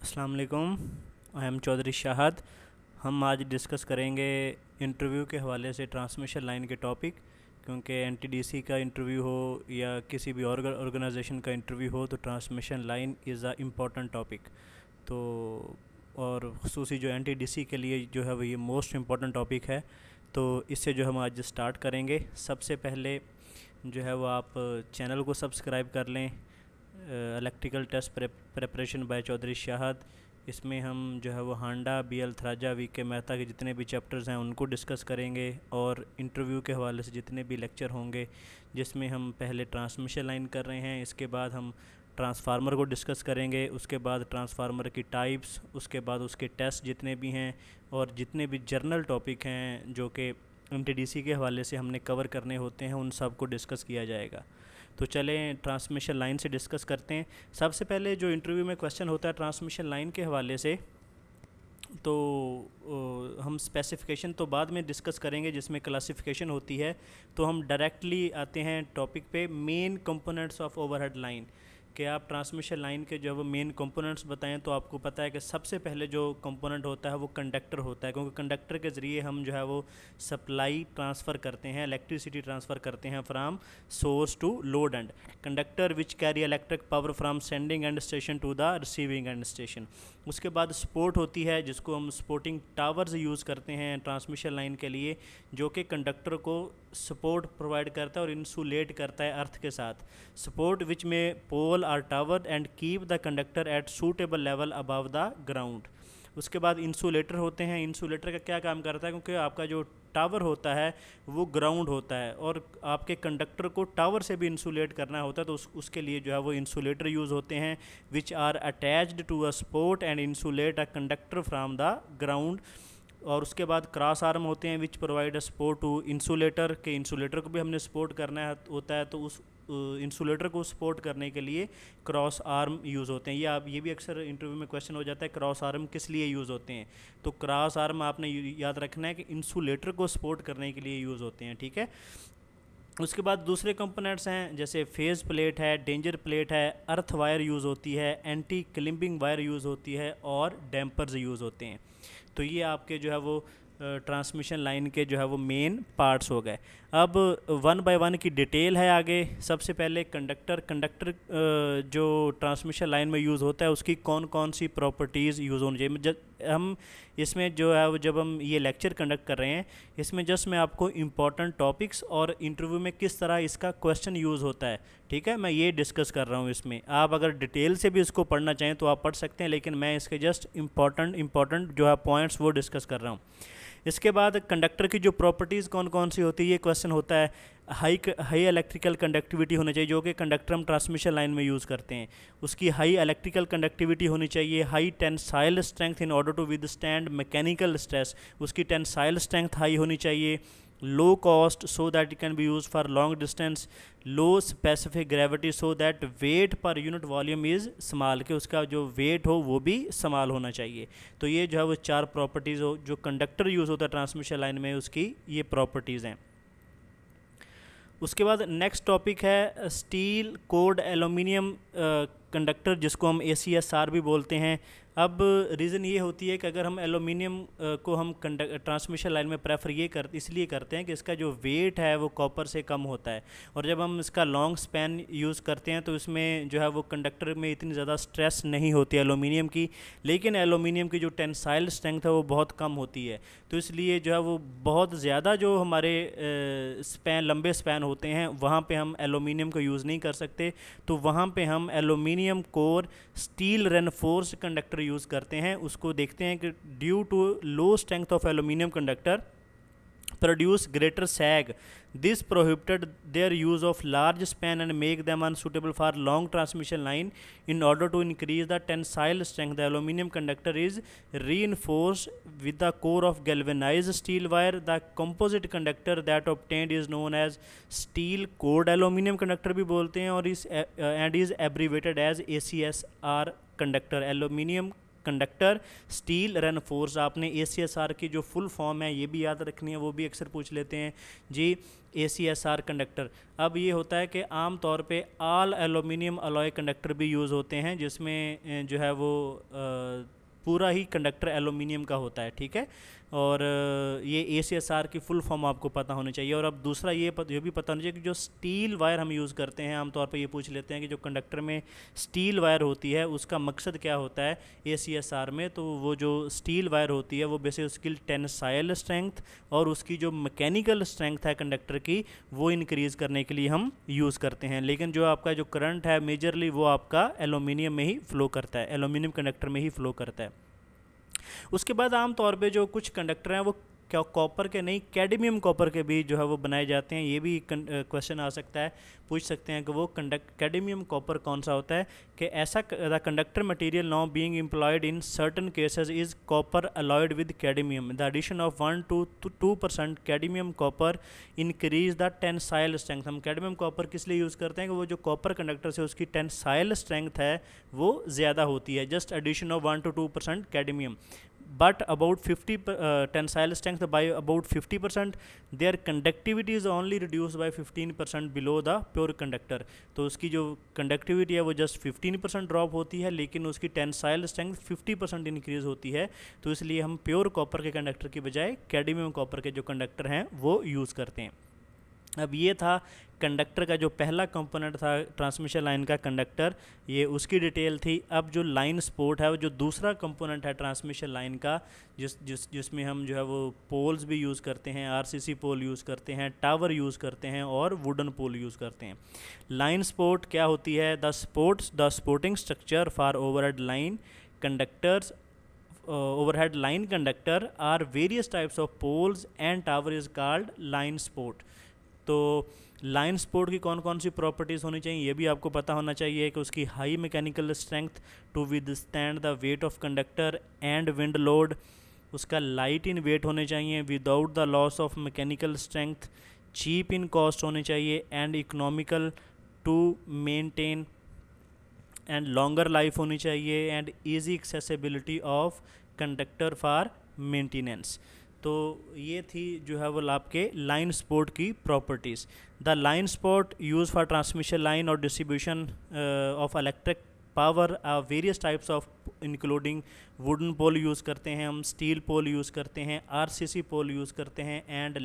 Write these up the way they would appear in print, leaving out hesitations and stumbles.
अस्सलाम वालेकुम। I am Chaudhry Shahad. हम आज डिस्कस करेंगे इंटरव्यू के हवाले से ट्रांसमिशन लाइन के टॉपिक, क्योंकि एनटीडीसी का इंटरव्यू हो या किसी भी ऑर्गेनाइजेशन का इंटरव्यू हो तो transmission line is a important topic. तो और ख़ुसूसी जो एनटीडीसी के लिए जो है वो ये मोस्ट इम्पॉर्टेंट टॉपिक है। तो इससे जो हम आज स्टार्ट करेंगे, सबसे पहले जो है वो आप चैनल को सब्सक्राइब कर लें, electrical test preparation by Chaudhry Shahad. इसमें हम जो है वो हांडा, बीएल थराजा, वीके मेहता के जितने भी चैप्टर्स हैं उनको डिस्कस करेंगे, और इंटरव्यू के हवाले से जितने भी लेक्चर होंगे, जिसमें हम पहले ट्रांसमिशन लाइन कर रहे हैं, इसके बाद हम ट्रांसफार्मर को डिस्कस करेंगे, उसके बाद ट्रांसफार्मर की टाइप्स, उसके बाद उसके टेस्ट जितने भी हैं, और जितने भी जर्नल टॉपिक हैं जो कि एनटीडीसी के हवाले से हमने कवर करने होते हैं, उन सब को डिस्कस किया जाएगा। तो चलें ट्रांसमिशन लाइन से डिस्कस करते हैं। सबसे पहले जो इंटरव्यू में क्वेश्चन होता है ट्रांसमिशन लाइन के हवाले से, तो हम स्पेसिफिकेशन तो बाद में डिस्कस करेंगे जिसमें क्लासिफिकेशन होती है। तो हम डायरेक्टली आते हैं टॉपिक पे, main components of overhead line. कि आप ट्रांसमिशन लाइन के जब मेन कंपोनेंट्स बताएं तो आपको पता है कि सबसे पहले जो कंपोनेंट होता है वो कंडक्टर होता है, क्योंकि कंडक्टर के ज़रिए हम जो है वो सप्लाई ट्रांसफ़र करते हैं, इलेक्ट्रिसिटी ट्रांसफ़र करते हैं from source to load end. Conductor which carry electric power from sending end station to the receiving end station. उसके बाद सपोर्ट होती है, जिसको हम सपोर्टिंग टावर्स यूज़ करते हैं ट्रांसमिशन लाइन के लिए, जो कि कंडक्टर को सपोर्ट प्रोवाइड करता है और इंसुलेट करता है अर्थ के साथ। सपोर्ट विच में pole or tower and keep the conductor at suitable level above the ground. उसके बाद इंसुलेटर होते हैं। इंसुलेटर का क्या काम करता है, क्योंकि आपका जो टावर होता है वो ग्राउंड होता है और आपके कंडक्टर को टावर से भी इंसुलेट करना होता है, तो उसके लिए जो है वो इंसुलेटर यूज़ होते हैं, which are attached to a support and insulate a conductor from the ground. और उसके बाद क्रॉस आर्म होते हैं which provide a support to insulator, के इंसुलेटर को भी हमने सपोर्ट करना होता है, तो उस इंसुलेटर को सपोर्ट करने के लिए क्रॉस आर्म यूज़ होते हैं। ये भी अक्सर इंटरव्यू में क्वेश्चन हो जाता है, क्रॉस आर्म किस लिए यूज़ होते हैं। तो क्रॉस आर्म आपने याद रखना है कि इंसुलेटर को सपोर्ट करने के लिए यूज़ होते हैं, ठीक है। उसके बाद दूसरे कंपोनेंट्स हैं, जैसे फेज़ प्लेट है, डेंजर प्लेट है, अर्थ वायर यूज़ होती है, एंटी क्लिम्बिंग वायर यूज़ होती है, और डैम्पर्स यूज़ होते हैं। तो ये आपके जो है वो ट्रांसमिशन लाइन के जो है वो मेन पार्ट्स हो गए। अब वन बाय वन की डिटेल है आगे। सबसे पहले कंडक्टर जो ट्रांसमिशन लाइन में यूज़ होता है उसकी कौन कौन सी प्रॉपर्टीज़ यूज़ होनी चाहिए। हम इसमें जो है वो जब हम ये लेक्चर कंडक्ट कर रहे हैं, इसमें जस्ट मैं आपको इम्पॉर्टेंट टॉपिक्स और इंटरव्यू में किस तरह इसका क्वेश्चन यूज़ होता है, ठीक है, मैं ये डिस्कस कर रहा हूँ। इसमें आप अगर डिटेल से भी इसको पढ़ना चाहें तो आप पढ़ सकते हैं, लेकिन मैं इसके जस्ट इम्पॉर्टेंट जो है पॉइंट्स वो डिस्कस कर रहा हूँ। इसके बाद कंडक्टर की जो प्रॉपर्टीज़ कौन कौन सी होती है, ये क्वेश्चन होता है। हाई इलेक्ट्रिकल कंडक्टिविटी होनी चाहिए, जो कि कंडक्टर हम ट्रांसमिशन लाइन में यूज़ करते हैं, उसकी हाई इलेक्ट्रिकल कंडक्टिविटी होनी चाहिए। High tensile strength in order to withstand mechanical stress, उसकी टेंसाइल स्ट्रेंथ हाई होनी चाहिए। Low cost so that it can be use for long distance. Low specific gravity so that weight per unit volume is small, के उसका जो wait हो वो भी small होना चाहिए। तो ये जो है वो चार प्रॉपर्टीज़ हो जो कंडक्टर यूज़ होता है ट्रांसमिशन लाइन में, उसकी ये प्रॉपर्टीज़ हैं। उसके बाद नेक्स्ट टॉपिक है स्टील कोड एलुमिनियम कंडक्टर, जिसको हम ACSR भी बोलते हैं। अब रीज़न ये होती है कि अगर हम एलुमिनियम को हम ट्रांसमिशन लाइन में प्रेफर इसलिए करते हैं कि इसका जो वेट है वो कॉपर से कम होता है, और जब हम इसका लॉन्ग स्पैन यूज़ करते हैं तो इसमें जो है वो कंडक्टर में इतनी ज़्यादा स्ट्रेस नहीं होती है एलुमिनियम की, लेकिन एलुमिनियम की जो टेंसाइल स्ट्रेंथ है वो बहुत कम होती है। तो इसलिए जो है वो बहुत ज़्यादा जो हमारे लंबे स्पैन होते हैं वहाँ पे हम एलुमिनियम को यूज़ नहीं कर सकते, तो वहाँ पे हम aluminium core steel reinforced conductor use करते हैं। उसको देखते हैं कि due to low strength of aluminium conductor produce greater sag. This prohibited their use of large span and make them unsuitable for long transmission line. In order to increase the tensile strength, the aluminum conductor is reinforced with the core of galvanized steel wire. The composite conductor that obtained is known as steel cored aluminum conductor भी बोलते हैं, और and is abbreviated as ACSR conductor. Aluminium conductor steel reinforce. आपने ACSR की जो full form है ये भी याद रखनी है, वो भी अक्सर पूछ लेते हैं जी। ACSR कंडक्टर, अब ये होता है कि आम तौर पे ऑल एल्यूमिनियम अलॉय कंडक्टर भी यूज़ होते हैं, जिसमें जो है वो पूरा ही कंडक्टर एल्यूमिनियम का होता है, ठीक है। और ये ACSR की फुल फॉर्म आपको पता होनी चाहिए। और अब दूसरा ये भी पता होना चाहिए कि जो स्टील वायर हम यूज़ करते हैं, आमतौर पर ये पूछ लेते हैं कि जो कंडक्टर में स्टील वायर होती है उसका मकसद क्या होता है ACSR में। तो वो जो स्टील वायर होती है वो बेसिकली उसकी टेंसाइल स्ट्रेंथ और उसकी जो मैकेनिकल स्ट्रेंथ है कंडक्टर की, वो इंक्रीज़ करने के लिए हम यूज़ करते हैं। लेकिन जो आपका जो करंट है मेजरली वो आपका एल्यूमिनियम में ही फ़्लो करता है, एल्यूमिनियम कंडक्टर में ही फ़्लो करता है। उसके बाद आमतौर पे जो कुछ कंडक्टर हैं वो क्या कॉपर के नहीं, कैडमियम कॉपर के भी जो है वो बनाए जाते हैं। ये भी क्वेश्चन आ सकता है, पूछ सकते हैं कि वो कैडमियम कॉपर कौन सा होता है। कि ऐसा the conductor material now being employed in certain cases is copper alloyed with cadmium. The addition of 1 to 2% cadmium copper increase the tensile strength. हम कैडमियम कॉपर किस लिए यूज़ करते हैं कि वो जो कॉपर कंडक्टर से उसकी टेंसाइल स्ट्रेंथ है वो ज़्यादा होती है, just addition of 1 to 2% cadmium. but about 50 tensile strength by about 50%, their conductivity is only reduced by 15% below the pure conductor। तो उसकी जो कंडक्टिविटी है वो जस्ट 15% ड्रॉप होती है, लेकिन उसकी टेंसाइल स्ट्रेंथ 50% इंक्रीज होती है। तो इसलिए हम प्योर कॉपर के कंडक्टर की बजाय कैडमियम कॉपर के जो कंडक्टर हैं वो यूज़ करते हैं। अब ये था कंडक्टर का जो पहला कंपोनेंट था ट्रांसमिशन लाइन का कंडक्टर, ये उसकी डिटेल थी। अब जो लाइन सपोर्ट है वो जो दूसरा कंपोनेंट है ट्रांसमिशन लाइन का, जिसमें हम जो है वो पोल्स भी यूज़ करते हैं, RCC पोल यूज़ करते हैं, टावर यूज़ करते हैं और वुडन पोल यूज़ करते हैं। लाइन सपोर्ट क्या होती है? The supporting structure for overhead line conductors overhead line conductor are various types of poles and tower is called line support। तो लाइन सपोर्ट की कौन कौन सी प्रॉपर्टीज़ होनी चाहिए ये भी आपको पता होना चाहिए कि उसकी high mechanical strength to withstand the weight of conductor and wind load, उसका लाइट इन वेट होने चाहिए without the loss of mechanical strength, cheap in cost होने चाहिए and economical to maintain and longer life होनी चाहिए and easy accessibility of conductor for maintenance. तो ये थी जो है वो आपके लाइन सपोर्ट की properties. The line support use for transmission line और distribution of electric power various types of including wooden pole use करते हैं हम, स्टील पोल यूज़ करते हैं, RCC पोल यूज़ करते हैं and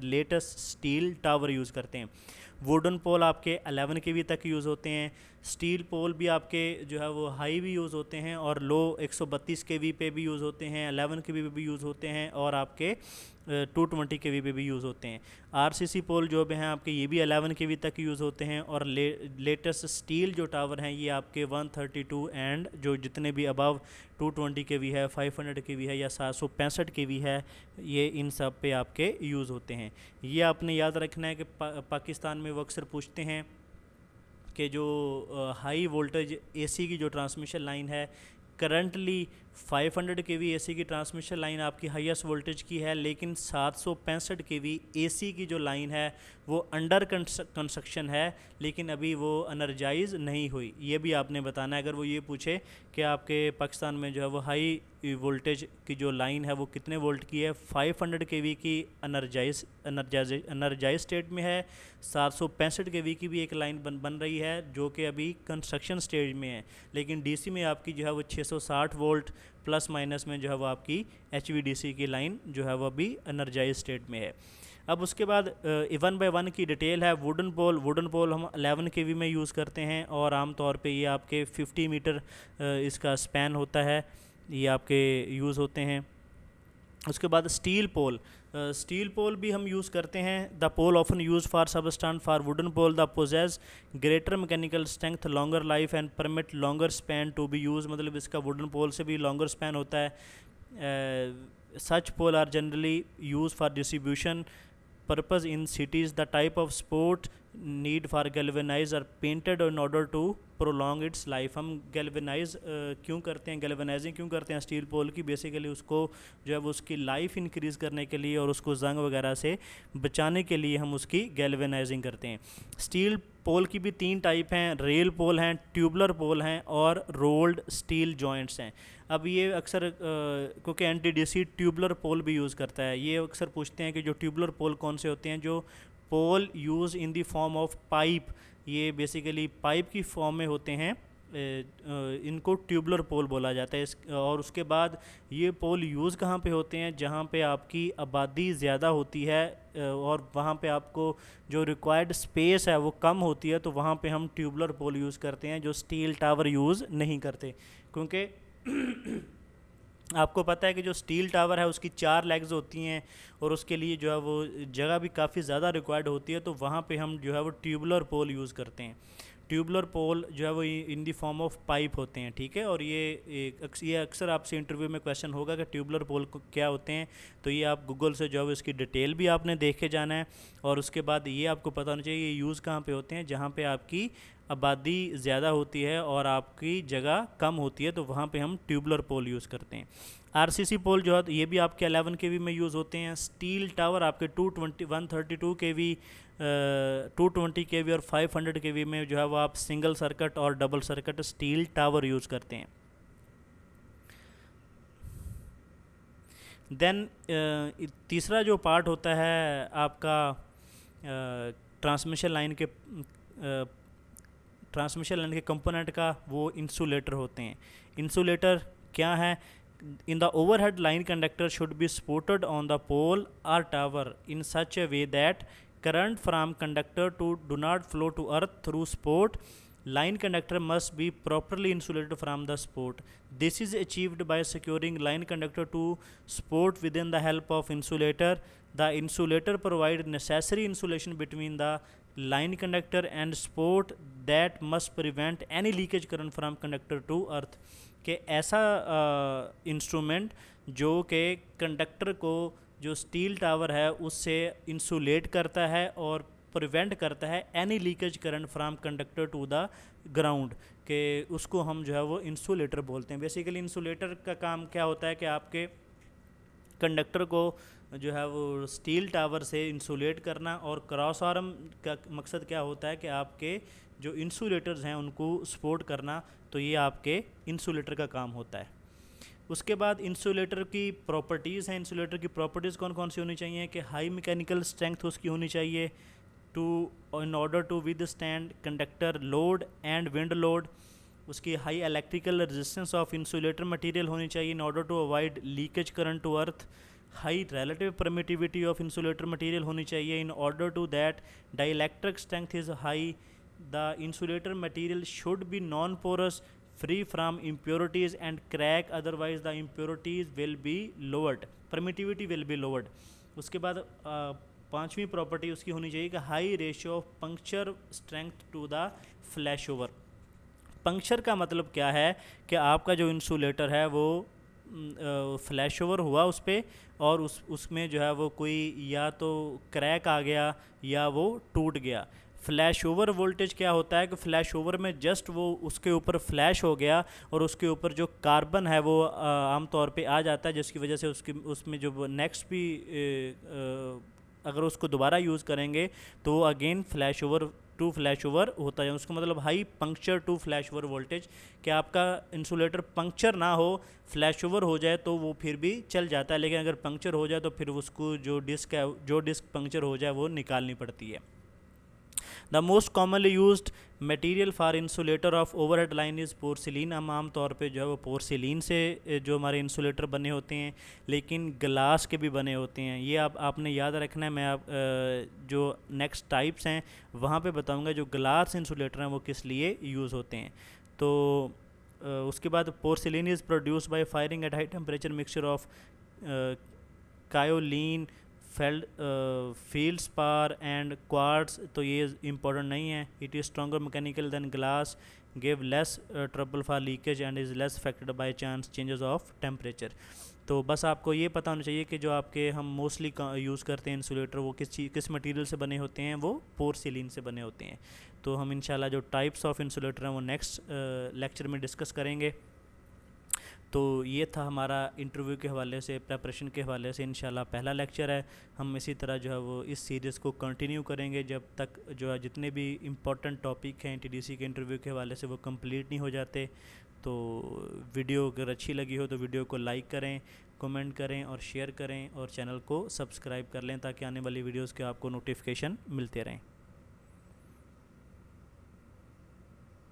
latest steel tower use करते हैं। वुडन पोल आपके 11 kV तक यूज़ होते हैं, स्टील पोल भी आपके जो है वो हाई भी यूज़ होते हैं और लो 132 kV पे भी यूज़ होते हैं, 11 kV पे भी यूज़ होते हैं और आपके 220 kV पे भी यूज़ होते हैं। RCC पोल जो भी हैं आपके ये भी 11 kV तक यूज़ होते हैं और लेटेस्ट स्टील जो टावर हैं ये आपके 132 एंड जो जितने भी अबव 220 kV है, 500 kV है या 765 kV है, ये इन सब पे आपके यूज़ होते हैं। ये आपने याद रखना है कि पाकिस्तान में वो अक्सर पूछते हैं कि जो हाई वोल्टेज AC की जो ट्रांसमिशन लाइन है, करंटली 500 kV AC की ट्रांसमिशन लाइन आपकी हाईएस्ट वोल्टेज की है, लेकिन 765 kV AC की जो लाइन है वो अंडर कंस्ट्रक्शन है, लेकिन अभी वो एनर्जाइज नहीं हुई। ये भी आपने बताना है। अगर वो ये पूछे कि आपके पाकिस्तान में जो है वो हाई वोल्टेज की जो लाइन है वो कितने वोल्ट की है, 500 kV की एनर्जाइज स्टेट में है, 765 kV की भी एक लाइन बन रही है जो कि अभी कंस्ट्रक्शन स्टेज में है, लेकिन DC में आपकी जो है वो 660 वोल्ट प्लस माइनस में जो है वो आपकी HVDC की लाइन जो है वो अभी एनर्जाइज स्टेट में है। अब उसके बाद 1 by 1 की डिटेल है। वुडन पोल हम 11 kV में यूज़ करते हैं और आम तौर पे ये आपके 50 मीटर इसका स्पैन होता है, ये आपके यूज़ होते हैं। उसके बाद स्टील पोल भी हम यूज़ करते हैं। The pole often use for substitute for wooden pole the possess greater mechanical strength, longer life and permit longer span to be use, मतलब इसका वुडन पोल से भी लॉन्गर स्पैन होता है। Such pole are generally use for distribution purpose in cities। The type of support need for galvanize or painted in order to prolong its life. हम galvanize क्यों करते हैं, गैल्वेनाइजिंग क्यों करते हैं स्टील पोल की? बेसिकली उसको जो है वो उसकी लाइफ इंक्रीज़ करने के लिए और उसको जंग वगैरह से बचाने के लिए हम उसकी गैल्वेनाइजिंग करते हैं। स्टील पोल की भी 3 टाइप हैं, रेल पोल हैं, ट्यूबलर पोल हैं और रोल्ड स्टील जॉइंट्स हैं। अब ये अक्सर क्योंकि एनटीडीसी ट्यूबलर पोल भी यूज़ करता है, ये अक्सर पूछते हैं कि जो ट्यूबलर पोल कौन से होते हैं? जो pole use in the form of pipe, ये बेसिकली पाइप की फॉर्म में होते हैं, इनको ट्यूबलर पोल बोला जाता है। और उसके बाद ये पोल यूज़ कहाँ पे होते हैं? जहाँ पे आपकी आबादी ज़्यादा होती है और वहाँ पे आपको जो रिक्वायर्ड स्पेस है वो कम होती है, तो वहाँ पे हम ट्यूबलर पोल यूज़ करते हैं, जो स्टील टावर यूज़ नहीं करते। क्योंकि आपको पता है कि जो स्टील टावर है उसकी 4 लेग्स होती हैं और उसके लिए जो है वो जगह भी काफ़ी ज़्यादा रिक्वायर्ड होती है, तो वहाँ पे हम जो है वो ट्यूबलर पोल यूज़ करते हैं। ट्यूबलर पोल जो है वो इन दी फॉर्म ऑफ पाइप होते हैं, ठीक है। और ये अक्सर आपसे इंटरव्यू में क्वेश्चन होगा कि ट्यूबलर पोल को क्या होते हैं, तो ये आप गूगल से जो है वो इसकी डिटेल भी आपने देख के जाना है। और उसके बाद ये आपको पता होना चाहिए ये यूज़ कहाँ पे होते हैं? जहाँ पे आपकी आबादी ज़्यादा होती है और आपकी जगह कम होती है, तो वहाँ पे हम ट्यूबलर पोल यूज़ करते हैं। आरसीसी पोल जो है ये भी आपके 11 केवी में यूज़ होते हैं। स्टील टावर आपके 132 केवी 220 केवी और 500 केवी में जो है वो आप सिंगल सर्किट और double circuit steel tower use करते हैं। देन तीसरा जो पार्ट होता है आपका ट्रांसमिशन लाइन के कंपोनेंट का, वो इंसुलेटर होते हैं। इंसुलेटर क्या है? In the overhead line conductor should be supported on the pole or tower in such a way that current from conductor to do not flow to earth through support. Line conductor must be properly insulated from the support. This is achieved by securing line conductor to support within the help of insulator. The insulator provides necessary insulation between the line conductor and support that must prevent any leakage current from conductor to earth. कि ऐसा instrument जो कि conductor को जो steel tower है उससे insulate करता है और प्रिवेंट करता है any leakage current from conductor to the ground, के उसको हम जो है वो इंसुलेटर बोलते हैं। बेसिकली इंसुलेटर का काम क्या होता है कि आपके कंडक्टर को जो है वो स्टील टावर से इंसुलेट करना, और क्रॉस आर्म का मकसद क्या होता है कि आपके जो इंसुलेटर्स हैं उनको सपोर्ट करना, तो ये आपके इंसुलेटर का काम होता है। उसके बाद इंसुलेटर की प्रॉपर्टीज़ हैं। इंसुलेटर की प्रॉपर्टीज़ कौन कौन सी होनी चाहिए? कि हाई मैकेनिकल स्ट्रेंथ उसकी होनी चाहिए in order to withstand conductor load and wind load. उसकी high electrical resistance of insulator material होनी चाहिए in order to avoid leakage current to earth. High relative permittivity of insulator material होनी चाहिए in order to that dielectric strength is high. The insulator material should be non-porous, free from impurities and crack, otherwise the impurities will be lowered, permittivity will be lowered. उसके बाद पांचवी property उसकी होनी चाहिए कि high ratio of puncture strength to the flash over. Puncture का मतलब क्या है? कि आपका जो इंसुलेटर है वो फ्लैश ओवर हुआ उस पर, और उसमें जो है वो कोई या तो क्रैक आ गया या वो टूट गया। फ्लैश ओवर वोल्टेज क्या होता है? कि फ्लैश ओवर में जस्ट वो उसके ऊपर फ्लैश हो गया और उसके ऊपर जो कार्बन है वो आमतौर पे आ जाता है, जिसकी वजह से उसमें जो नेक्स्ट भी अगर उसको दोबारा यूज़ करेंगे तो अगेन फ्लैश ओवर होता है। उसका मतलब high puncture to flash over voltage, कि आपका इंसुलेटर पंक्चर ना हो, फ्लैश ओवर हो जाए तो वो फिर भी चल जाता है, लेकिन अगर पंक्चर हो जाए तो फिर उसको जो डिस्क पंक्चर हो जाए वो निकालनी पड़ती है। The most commonly used material for insulator of overhead line is porcelain. हम आम तौर पे जो है वो पोर्सिलीन से जो हमारे इंसुलेटर बने होते हैं, लेकिन ग्लास के भी बने होते हैं। ये आपने याद रखना है। मैं जो नेक्स्ट टाइप्स हैं वहाँ पे बताऊँगा जो ग्लास इंसुलेटर हैं वो किस लिए यूज़ होते हैं। तो उसके बाद porcelain is produce by firing at high temperature mixture of kaolin feldspar and quartz, तो ये इंपॉर्टेंट नहीं है। It is stronger mechanical than glass, give less trouble for leakage and is less affected by chance changes of temperature. तो बस आपको ये पता होना चाहिए कि जो आपके हम मोस्टली यूज़ करते हैं इंसुलेटर, वो किस मटेरियल से बने होते हैं, वो पोर्सिलीन से बने होते हैं। तो हम इंशाल्लाह जो टाइप्स ऑफ इंसुलेटर हैं वो नेक्स्ट लेक्चर में डिस्कस करेंगे। तो ये था हमारा इंटरव्यू के हवाले से, प्रेपरेशन के हवाले से इंशाल्लाह पहला लेक्चर है। हम इसी तरह जो है वो इस सीरीज़ को कंटिन्यू करेंगे जब तक जो है जितने भी इम्पोर्टेंट टॉपिक हैं एनटीडीसी के इंटरव्यू के हवाले से वो कंप्लीट नहीं हो जाते। तो वीडियो अगर अच्छी लगी हो तो वीडियो को लाइक करें, कमेंट करें और शेयर करें, और चैनल को सब्सक्राइब कर लें ताकि आने वाली वीडियोज़ के आपको नोटिफिकेशन मिलते रहें।